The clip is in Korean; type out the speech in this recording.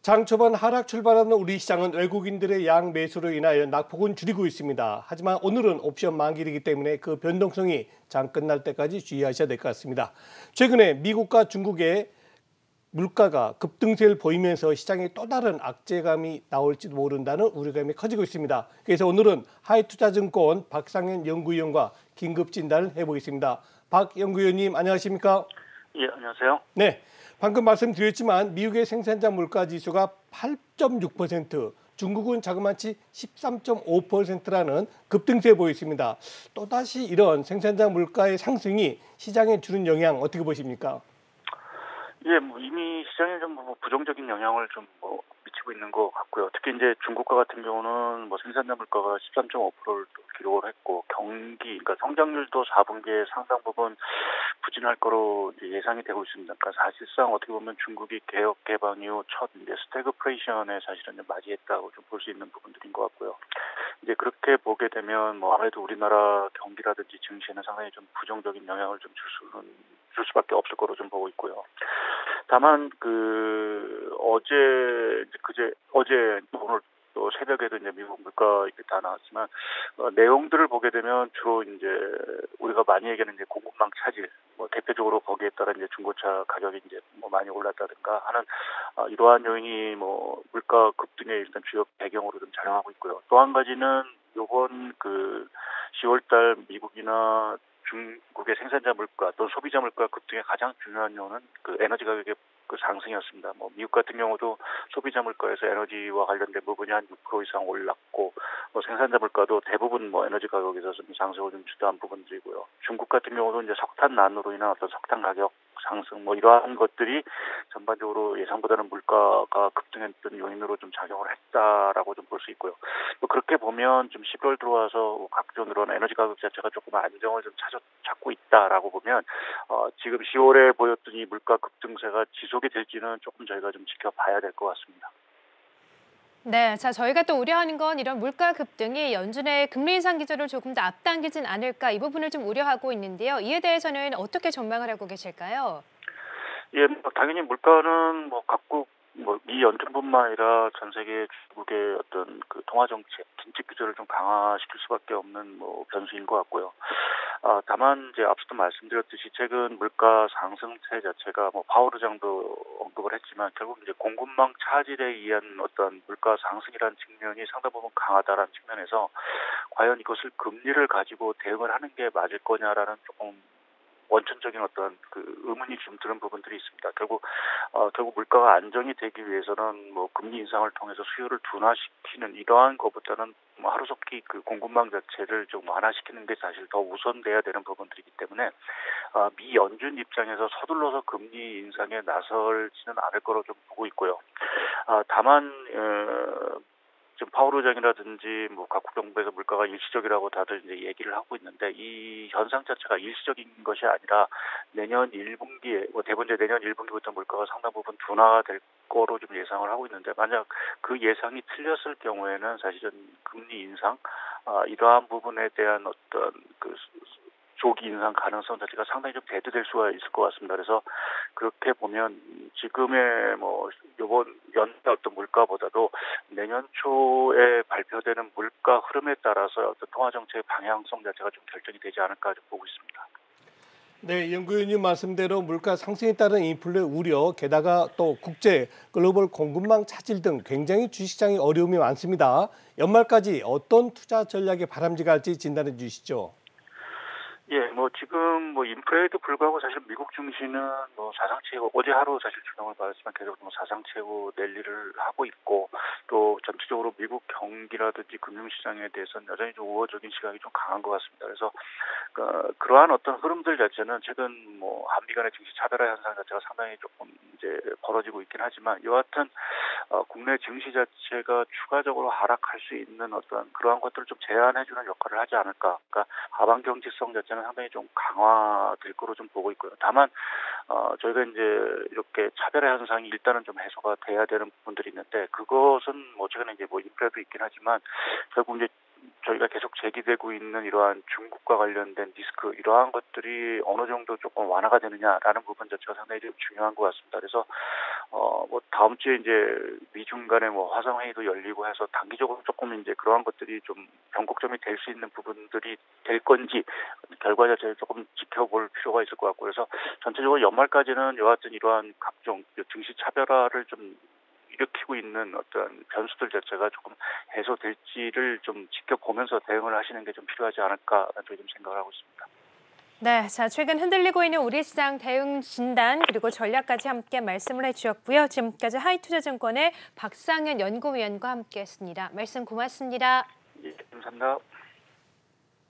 장 초반 하락 출발하는 우리 시장은 외국인들의 양 매수로 인하여 낙폭은 줄이고 있습니다. 하지만 오늘은 옵션 만기이기 때문에 그 변동성이 장 끝날 때까지 주의하셔야 될 것 같습니다. 최근에 미국과 중국의 물가가 급등세를 보이면서 시장에 또 다른 악재감이 나올지도 모른다는 우려감이 커지고 있습니다. 그래서 오늘은 하이투자증권 박상현 연구위원과 긴급 진단을 해보겠습니다. 박 연구위원님 안녕하십니까? 예, 안녕하세요. 네, 방금 말씀드렸지만 미국의 생산자 물가 지수가 8.6%, 중국은 자그마치 13.5%라는 급등세 보였습니다. 또다시 이런 생산자 물가의 상승이 시장에 주는 영향 어떻게 보십니까? 예, 이미 시장에 좀 부정적인 영향을 좀 미치고 있는 것 같고요. 특히 이제 중국과 같은 경우는 생산자 물가가 13.5%를 또 기록을 했고 그러니까 성장률도 4분기에 상당 부분 부진할 거로 이제 예상이 되고 있습니다. 그러니까 사실상 어떻게 보면 중국이 개혁 개방 이후 첫 이제 스태그플레이션에 사실은 맞이했다고 좀 볼 수 있는 부분들인 것 같고요. 이제 그렇게 보게 되면 아무래도 우리나라 경기라든지 증시에는 상당히 좀 부정적인 영향을 좀 줄 수밖에 없을 거로 좀 보고 있고요. 다만 어제 오늘 또 새벽에도 이제 미국 물가 이렇게 다 나왔지만 내용들을 보게 되면 주로 이제 우리가 많이 얘기하는 이제 공급망 차질, 대표적으로 거기에 따라 이제 중고차 가격이 이제 많이 올랐다든가 하는 이러한 요인이 물가 급등의 일단 주요 배경으로 좀 작용하고 있고요. 또 한 가지는 요번 10월달 미국이나 중국의 생산자 물가 또 소비자 물가 급등의 가장 중요한 요인은 에너지 가격의 상승이었습니다. 미국 같은 경우도 소비자 물가에서 에너지와 관련된 부분이 한 6% 이상 올랐고, 생산자 물가도 대부분 에너지 가격에서 좀 상승을 좀 주도한 부분들이고요. 중국 같은 경우도 이제 석탄난으로 인한 어떤 석탄 가격 상승 이러한 것들이 전반적으로 예상보다는 물가가 급등했던 요인으로 좀 작용을 했다라고 좀 볼 수 있고요. 또 그렇게 보면 좀 11월 들어와서 각종 그런 에너지 가격 자체가 조금 안정을 좀 찾고 있다라고 보면 지금 10월에 보였던 이 물가 급등세가 지속이 될지는 조금 저희가 좀 지켜봐야 될 것 같습니다. 네, 자, 저희가 또 우려하는 건 이런 물가 급등이 연준의 금리 인상 기조를 조금 더 앞당기진 않을까 이 부분을 좀 우려하고 있는데요. 이에 대해서는 어떻게 전망을 하고 계실까요? 예, 당연히 물가는 각국 미 연준뿐만 아니라 전 세계 중국의 어떤 통화 정책, 긴축 규제를 좀 강화시킬 수밖에 없는 변수인 것 같고요. 다만 이제 앞서도 말씀드렸듯이 최근 물가 상승세 자체가 파월 의장도 언급을 했지만 결국 이제 공급망 차질에 의한 어떤 물가 상승이라는 측면이 상당 부분 강하다라는 측면에서 과연 이것을 금리를 가지고 대응을 하는 게 맞을 거냐라는 조금 원천적인 어떤 의문이 좀 드는 부분들이 있습니다. 결국 물가가 안정이 되기 위해서는 금리 인상을 통해서 수요를 둔화시키는 이러한 것보다는 하루속히 공급망 자체를 좀 완화시키는 게 사실 더 우선돼야 되는 부분들이기 때문에 미 연준 입장에서 서둘러서 금리 인상에 나설지는 않을 거로 좀 보고 있고요. 다만 지금 파월 의장이라든지 각국 정부에서 물가가 일시적이라고 다들 이제 얘기를 하고 있는데 이 현상 자체가 일시적인 것이 아니라 내년 1분기에 대부분 내년 1분기부터 물가가 상당 부분 둔화될 거로 좀 예상을 하고 있는데 만약 그 예상이 틀렸을 경우에는 사실은 금리 인상 이러한 부분에 대한 어떤 조기 인상 가능성 자체가 상당히 좀 대두될 수가 있을 것 같습니다. 그래서 그렇게 보면 지금의 이번 연의 어떤 물가보다도 내년 초에 발표되는 물가 흐름에 따라서 어떤 통화 정책의 방향성 자체가 좀 결정이 되지 않을까 좀 보고 있습니다. 네, 연구위원님 말씀대로 물가 상승에 따른 인플레 우려, 게다가 또 국제 글로벌 공급망 차질 등 굉장히 주식시장에 어려움이 많습니다. 연말까지 어떤 투자 전략이 바람직할지 진단해 주시죠. 예, 지금 인플레에도 불구하고 사실 미국 증시는 사상 최고 어제 하루 사실 조정을 받았지만 계속 사상 최고 랠리를 하고 있고 또 전체적으로 미국 경기라든지 금융시장에 대해서는 여전히 좀 우호적인 시각이 좀 강한 것 같습니다. 그래서 그러한 어떤 흐름들 자체는 최근 한미 간의 증시 차별화 현상 자체가 상당히 조금 이제 벌어지고 있긴 하지만 여하튼 국내 증시 자체가 추가적으로 하락할 수 있는 어떤 그러한 것들을 좀 제한해주는 역할을 하지 않을까. 그러니까 하방 경직성 자체는 상당히 좀 강화될 거로 좀 보고 있고요. 다만 저희가 이제 이렇게 차별화 현상이 일단은 좀 해소가 돼야 되는 부분들이 있는데 그것은 최근에 이제 인플레도 있긴 하지만 결국 이제 저희가 계속 제기되고 있는 이러한 중국과 관련된 리스크 이러한 것들이 어느 정도 조금 완화가 되느냐라는 부분 자체가 상당히 좀 중요한 것 같습니다. 그래서 뭐 다음 주에 이제 미중 간의 뭐 화상 회의도 열리고 해서 단기적으로 조금 이제 그러한 것들이 좀 변곡점이 될 수 있는 부분들이 될 건지 결과 자체를 조금 지켜볼 필요가 있을 것 같고, 그래서 전체적으로 연말까지는 여하튼 이러한 각종 증시 차별화를 좀 일으키고 있는 어떤 변수들 자체가 조금 해소될지를 좀 지켜보면서 대응을 하시는 게 좀 필요하지 않을까라는 좀 생각을 하고 있습니다. 네, 자 최근 흔들리고 있는 우리 시장 대응 진단 그리고 전략까지 함께 말씀을 해주셨고요. 지금까지 하이투자증권의 박상현 연구위원과 함께했습니다. 말씀 고맙습니다. 예, 감사합니다.